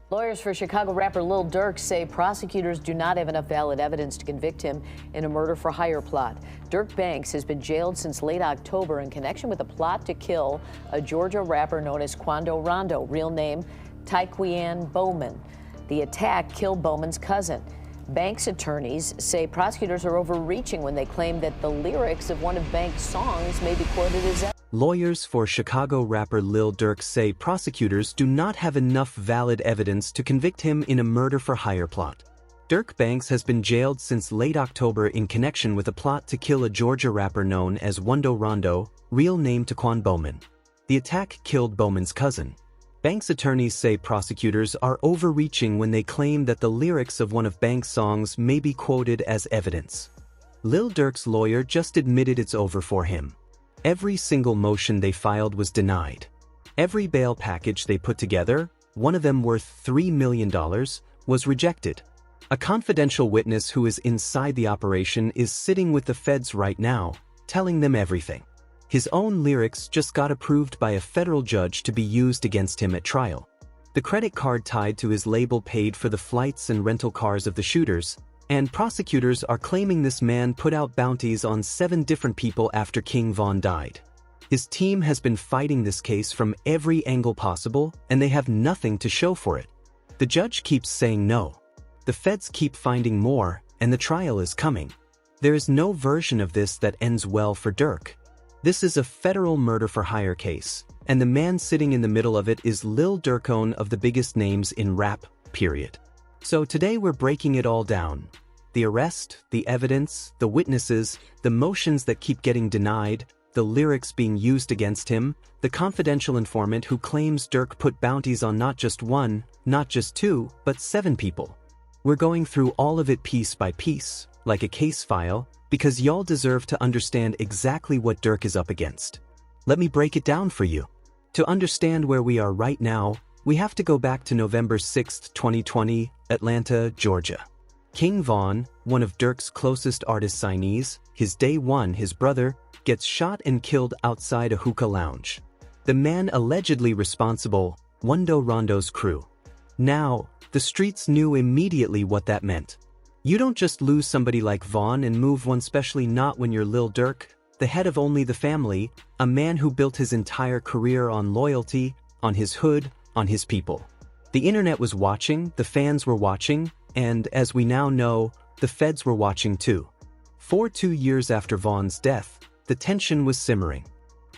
Lawyers for Chicago rapper Lil Durk say prosecutors do not have enough valid evidence to convict him in a murder-for-hire plot. Durk Banks has been jailed since late October in connection with a plot to kill a Georgia rapper known as Quando Rondo, real name Tyquan Bowman. The attack killed Bowman's cousin. Banks' attorneys say prosecutors are overreaching when they claim that the lyrics of one of Banks' songs may be quoted as evidence. Lawyers for Chicago rapper Lil Durk say prosecutors do not have enough valid evidence to convict him in a murder-for-hire plot. Durk Banks has been jailed since late October in connection with a plot to kill a Georgia rapper known as Quando Rondo, real name Tyquan Bowman. The attack killed Bowman's cousin. Banks' attorneys say prosecutors are overreaching when they claim that the lyrics of one of Banks' songs may be quoted as evidence. Lil Durk's lawyer just admitted it's over for him. Every single motion they filed was denied. Every bail package they put together, one of them worth $3 million, was rejected. A confidential witness who is inside the operation is sitting with the feds right now, telling them everything. His own lyrics just got approved by a federal judge to be used against him at trial. The credit card tied to his label paid for the flights and rental cars of the shooters, and prosecutors are claiming this man put out bounties on 7 different people after King Von died. His team has been fighting this case from every angle possible, and they have nothing to show for it. The judge keeps saying no. The feds keep finding more, and the trial is coming. There is no version of this that ends well for Durk. This is a federal murder-for-hire case, and the man sitting in the middle of it is Lil Durk, one of the biggest names in rap, period. So today we're breaking it all down. The arrest, the evidence, the witnesses, the motions that keep getting denied, the lyrics being used against him, the confidential informant who claims Durk put bounties on not just 1, not just 2, but 7 people. We're going through all of it piece by piece, like a case file, because y'all deserve to understand exactly what Durk is up against. Let me break it down for you. To understand where we are right now, we have to go back to November 6, 2020, Atlanta, Georgia. King Von, one of Durk's closest artist signees, his day one, his brother, gets shot and killed outside a hookah lounge. The man allegedly responsible, Quando Rondo's crew. Now, the streets knew immediately what that meant. You don't just lose somebody like Von and move one, especially not when you're Lil Durk, the head of only the family, a man who built his entire career on loyalty, on his hood, on his people. The internet was watching, the fans were watching, and as we now know, the feds were watching too. 2 years after Von's death, the tension was simmering.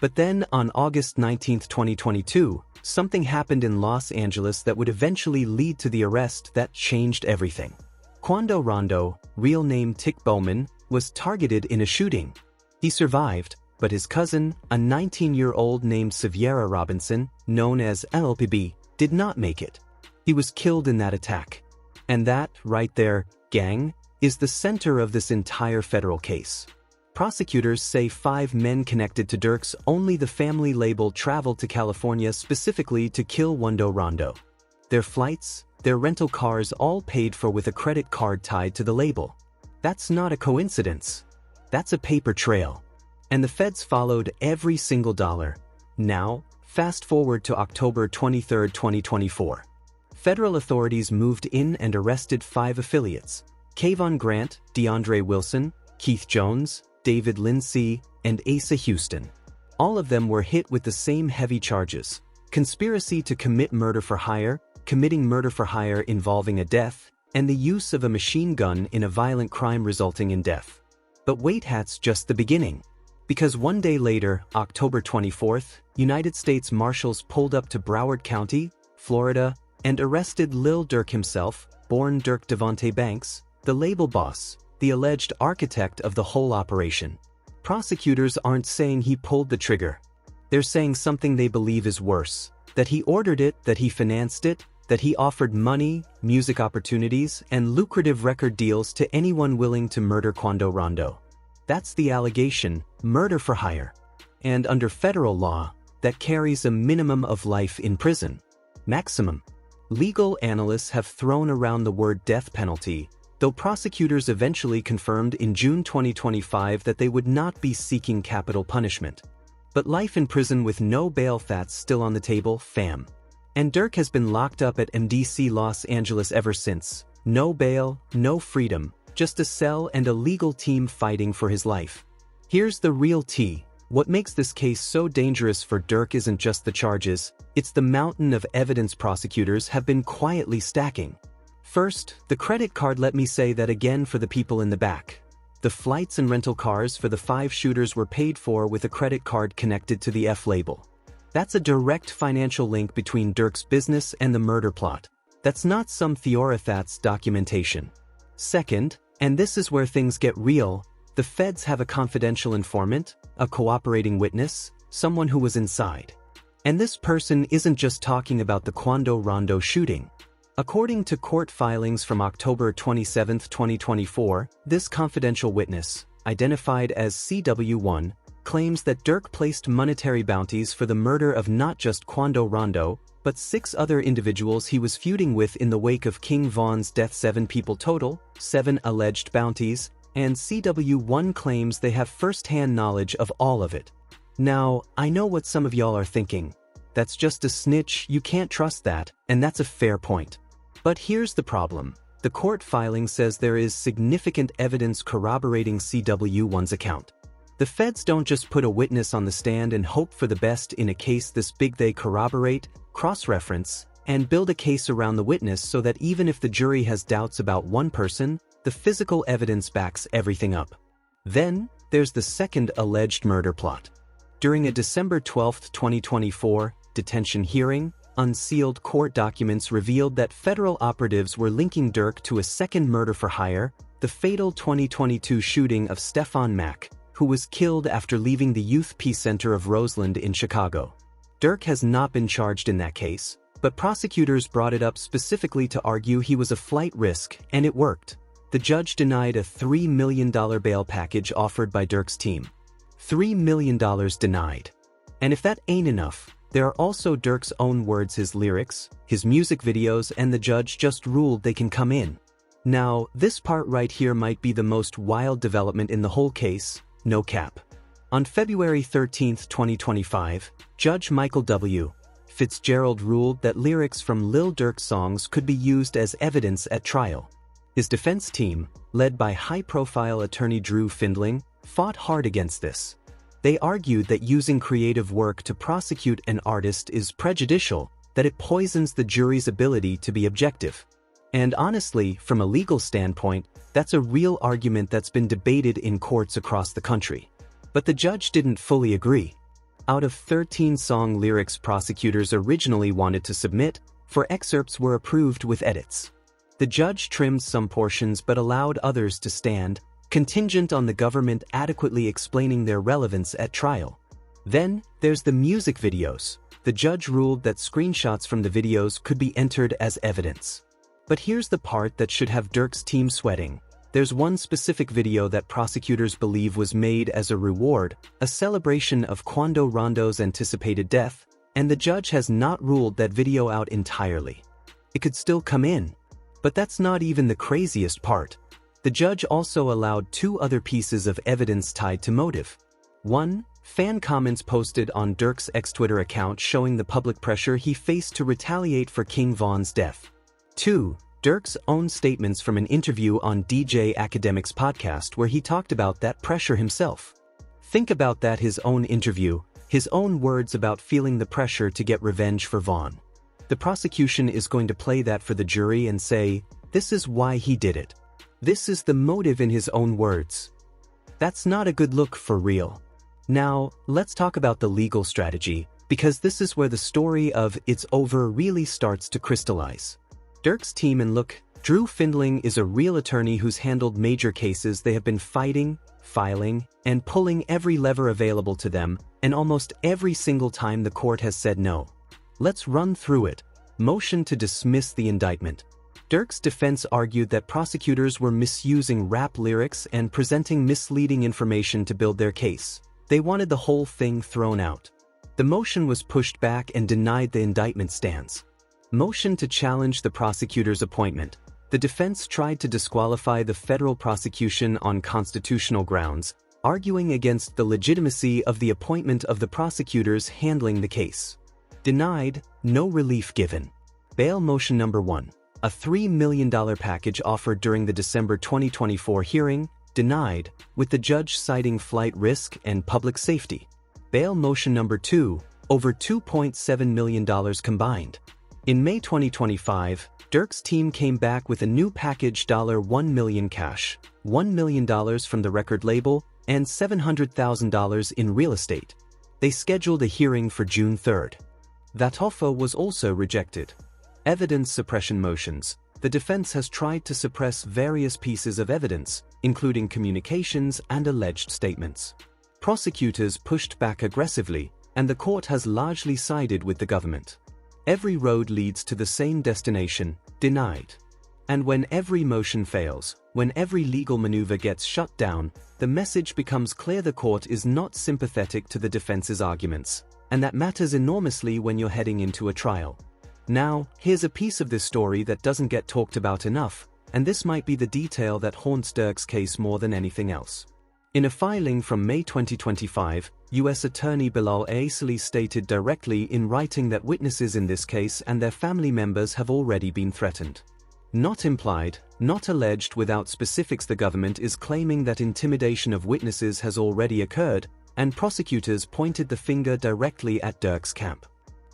But then on August 19, 2022, something happened in Los Angeles that would eventually lead to the arrest that changed everything. Quando Rondo, real name Tyquan Bowman, was targeted in a shooting. He survived, but his cousin, a 19-year-old named Sierra Robinson, known as LPB, did not make it. He was killed in that attack. And that, right there, gang, is the center of this entire federal case. Prosecutors say 5 men connected to Durk's Only the Family label traveled to California specifically to kill Quando Rondo. Their flights, their rental cars all paid for with a credit card tied to the label. That's not a coincidence. That's a paper trail. And the feds followed every single dollar. Now, fast forward to October 23, 2024. Federal authorities moved in and arrested 5 affiliates: Kayvon Grant, DeAndre Wilson, Keith Jones, David Lindsay, and Asa Houston. All of them were hit with the same heavy charges: conspiracy to commit murder for hire, committing murder for hire involving a death, and the use of a machine gun in a violent crime resulting in death. But wait, that's just the beginning. Because one day later, October 24th, United States Marshals pulled up to Broward County, Florida, and arrested Lil Durk himself, born Durk Devontae Banks, the label boss, the alleged architect of the whole operation. Prosecutors aren't saying he pulled the trigger. They're saying something they believe is worse: that he ordered it, that he financed it, that he offered money, music opportunities, and lucrative record deals to anyone willing to murder Quando Rondo. That's the allegation: murder for hire. And under federal law, that carries a minimum of life in prison. Maximum. Legal analysts have thrown around the word death penalty, though prosecutors eventually confirmed in June 2025 that they would not be seeking capital punishment. But life in prison with no bail, that's still on the table, fam. And Durk has been locked up at MDC Los Angeles ever since. No bail, no freedom, just a cell and a legal team fighting for his life. Here's the real tea. What makes this case so dangerous for Durk isn't just the charges, it's the mountain of evidence prosecutors have been quietly stacking. First, the credit card. Let me say that again for the people in the back. The flights and rental cars for the 5 shooters were paid for with a credit card connected to the F label. That's a direct financial link between Durk's business and the murder plot. That's not some Theorythats documentation. Second, and this is where things get real, the feds have a confidential informant, a cooperating witness, someone who was inside. And this person isn't just talking about the Quando Rondo shooting. According to court filings from October 27, 2024, this confidential witness, identified as CW1, claims that Durk placed monetary bounties for the murder of not just Quando Rondo, but 6 other individuals he was feuding with in the wake of King Von's death. 7 people total, 7 alleged bounties, and CW1 claims they have first-hand knowledge of all of it. Now, I know what some of y'all are thinking. That's just a snitch, you can't trust that, and that's a fair point. But here's the problem. The court filing says there is significant evidence corroborating CW1's account. The feds don't just put a witness on the stand and hope for the best in a case this big. They corroborate, cross-reference, and build a case around the witness so that even if the jury has doubts about one person, the physical evidence backs everything up. Then, there's the second alleged murder plot. During a December 12, 2024, detention hearing, unsealed court documents revealed that federal operatives were linking Durk to a second murder for hire, the fatal 2022 shooting of Stefan Mack, who was killed after leaving the Youth Peace Center of Roseland in Chicago. Durk has not been charged in that case, but prosecutors brought it up specifically to argue he was a flight risk, and it worked. The judge denied a $3 million bail package offered by Durk's team. $3 million denied. And if that ain't enough, there are also Durk's own words, his lyrics, his music videos, and the judge just ruled they can come in. Now, this part right here might be the most wild development in the whole case, no cap. On February 13, 2025, Judge Michael W. Fitzgerald ruled that lyrics from Lil Durk songs could be used as evidence at trial. His defense team, led by high-profile attorney Drew Findling, fought hard against this. They argued that using creative work to prosecute an artist is prejudicial, that it poisons the jury's ability to be objective. And honestly, from a legal standpoint, that's a real argument that's been debated in courts across the country. But the judge didn't fully agree. Out of 13 song lyrics prosecutors originally wanted to submit, 4 excerpts were approved with edits. The judge trimmed some portions but allowed others to stand, contingent on the government adequately explaining their relevance at trial. Then, there's the music videos. The judge ruled that screenshots from the videos could be entered as evidence. But here's the part that should have Durk's team sweating. There's one specific video that prosecutors believe was made as a reward, a celebration of Quando Rondo's anticipated death, and the judge has not ruled that video out entirely. It could still come in. But that's not even the craziest part. The judge also allowed 2 other pieces of evidence tied to motive. 1, fan comments posted on Durk's ex-Twitter account showing the public pressure he faced to retaliate for King Von's death. 2, Durk's own statements from an interview on DJ Academic's podcast where he talked about that pressure himself. Think about that, his own interview, his own words about feeling the pressure to get revenge for Von. The prosecution is going to play that for the jury and say, this is why he did it. This is the motive in his own words. That's not a good look for real. Now, let's talk about the legal strategy, because this is where the story of "it's over" really starts to crystallize. Durk's team, and look, Drew Findling is a real attorney who's handled major cases. They have been fighting, filing, and pulling every lever available to them, and almost every single time the court has said no. Let's run through it. Motion to dismiss the indictment. Durk's defense argued that prosecutors were misusing rap lyrics and presenting misleading information to build their case. They wanted the whole thing thrown out. The motion was pushed back and denied. The indictment stands. Motion to challenge the prosecutor's appointment. The defense tried to disqualify the federal prosecution on constitutional grounds, arguing against the legitimacy of the appointment of the prosecutors handling the case. Denied. No relief given. Bail motion number 1. A $3 million package offered during the December 2024 hearing, denied, with the judge citing flight risk and public safety. Bail motion number 2. Over $2.7 million combined. In May 2025, Durk's team came back with a new package: $1 million cash, $1 million from the record label, and $700,000 in real estate. They scheduled a hearing for June 3rd. That offer was also rejected. Evidence suppression motions. The defense has tried to suppress various pieces of evidence, including communications and alleged statements. Prosecutors pushed back aggressively, and the court has largely sided with the government. Every road leads to the same destination: denied. And when every motion fails, when every legal maneuver gets shut down, the message becomes clear: the court is not sympathetic to the defense's arguments, and that matters enormously when you're heading into a trial. Now, here's a piece of this story that doesn't get talked about enough, and this might be the detail that haunts Durk's case more than anything else. In a filing from May 2025, U.S. Attorney Bilal Aisali stated directly in writing that witnesses in this case and their family members have already been threatened. Not implied, not alleged. Without specifics, the government is claiming that intimidation of witnesses has already occurred, and prosecutors pointed the finger directly at Durk's camp.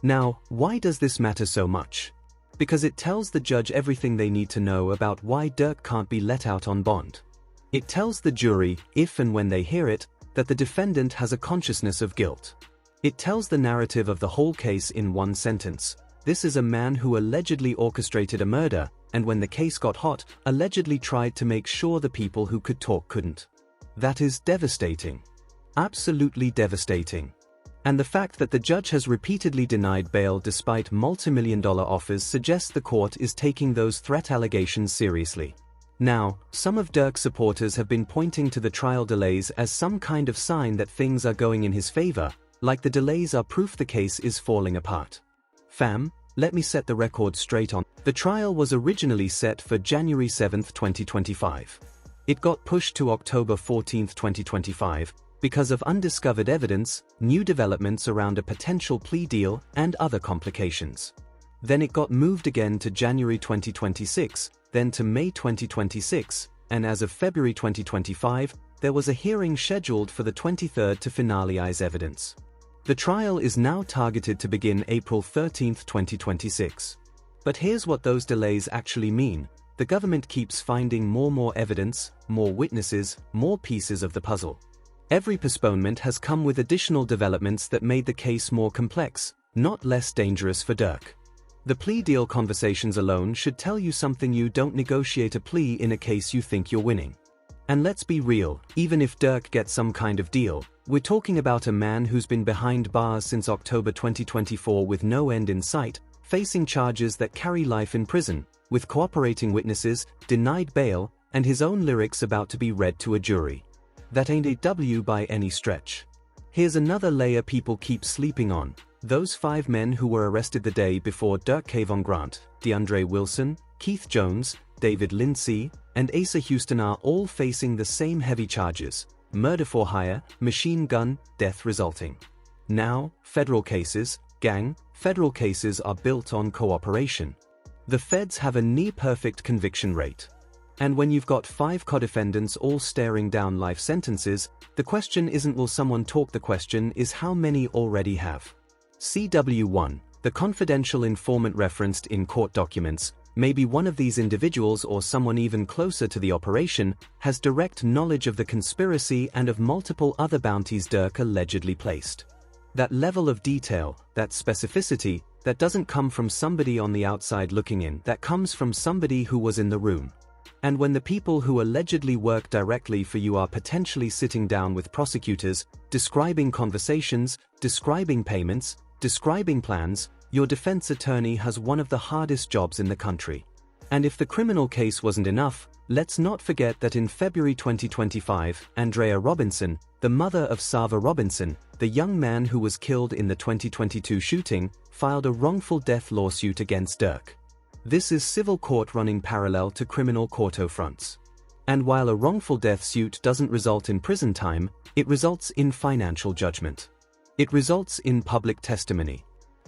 Now, why does this matter so much? Because it tells the judge everything they need to know about why Durk can't be let out on bond. It tells the jury, if and when they hear it, that the defendant has a consciousness of guilt. It tells the narrative of the whole case in one sentence: this is a man who allegedly orchestrated a murder, and when the case got hot, allegedly tried to make sure the people who could talk couldn't. That is devastating. Absolutely devastating. And the fact that the judge has repeatedly denied bail despite multimillion-dollar offers suggests the court is taking those threat allegations seriously. Now, some of Durk's supporters have been pointing to the trial delays as some kind of sign that things are going in his favor, like the delays are proof the case is falling apart. Fam, let me set the record straight on. The trial was originally set for January 7, 2025. It got pushed to October 14, 2025, because of undiscovered evidence, new developments around a potential plea deal, and other complications. Then it got moved again to January 2026, then to May 2026, and as of February 2025, there was a hearing scheduled for the 23rd to finalize evidence. The trial is now targeted to begin April 13, 2026. But here's what those delays actually mean: the government keeps finding more evidence, more witnesses, more pieces of the puzzle. Every postponement has come with additional developments that made the case more complex, not less dangerous for Durk. The plea deal conversations alone should tell you something: you don't negotiate a plea in a case you think you're winning. And let's be real, even if Durk gets some kind of deal, we're talking about a man who's been behind bars since October 2024 with no end in sight, facing charges that carry life in prison, with cooperating witnesses, denied bail, and his own lyrics about to be read to a jury. That ain't a W by any stretch. Here's another layer people keep sleeping on: those 5 men who were arrested the day before Durk: Kayvon Grant, DeAndre Wilson, Keith Jones, David Lindsay, and Asa Houston are all facing the same heavy charges: murder for hire, machine gun, death resulting. Now, federal cases, gang, federal cases are built on cooperation. The feds have a near-perfect conviction rate. And when you've got 5 co-defendants all staring down life sentences, the question isn't will someone talk, the question is how many already have. CW1, the confidential informant referenced in court documents, maybe one of these individuals or someone even closer to the operation has direct knowledge of the conspiracy and of multiple other bounties Durk allegedly placed. That level of detail, that specificity, that doesn't come from somebody on the outside looking in, that comes from somebody who was in the room. And when the people who allegedly work directly for you are potentially sitting down with prosecutors, describing conversations, describing payments, describing plans, your defense attorney has one of the hardest jobs in the country. And if the criminal case wasn't enough, let's not forget that in February 2025, Andrea Robinson, the mother of Sava Robinson, the young man who was killed in the 2022 shooting, filed a wrongful death lawsuit against Durk. This is civil court running parallel to criminal court fronts. And while a wrongful death suit doesn't result in prison time, it results in financial judgment. It results in public testimony.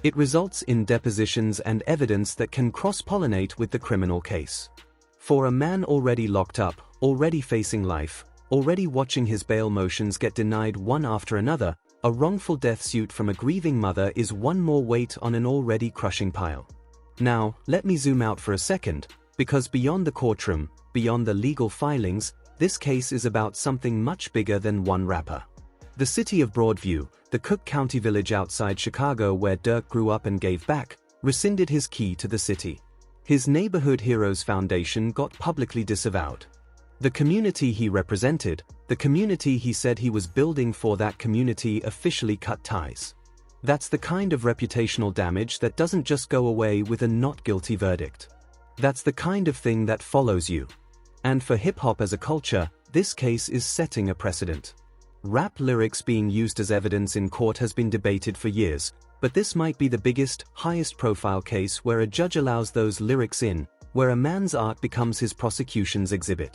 It results in depositions and evidence that can cross-pollinate with the criminal case. For a man already locked up, already facing life, already watching his bail motions get denied one after another, a wrongful death suit from a grieving mother is one more weight on an already crushing pile. Now, let me zoom out for a second, because beyond the courtroom, beyond the legal filings, this case is about something much bigger than one rapper. The city of Broadview, the Cook County village outside Chicago where Durk grew up and gave back, rescinded his key to the city. His Neighborhood Heroes Foundation got publicly disavowed. The community he represented, the community he said he was building for that community officially cut ties. That's the kind of reputational damage that doesn't just go away with a not guilty verdict. That's the kind of thing that follows you. And for hip-hop as a culture, this case is setting a precedent. Rap lyrics being used as evidence in court has been debated for years, but this might be the biggest, highest-profile case where a judge allows those lyrics in, where a man's art becomes his prosecution's exhibit.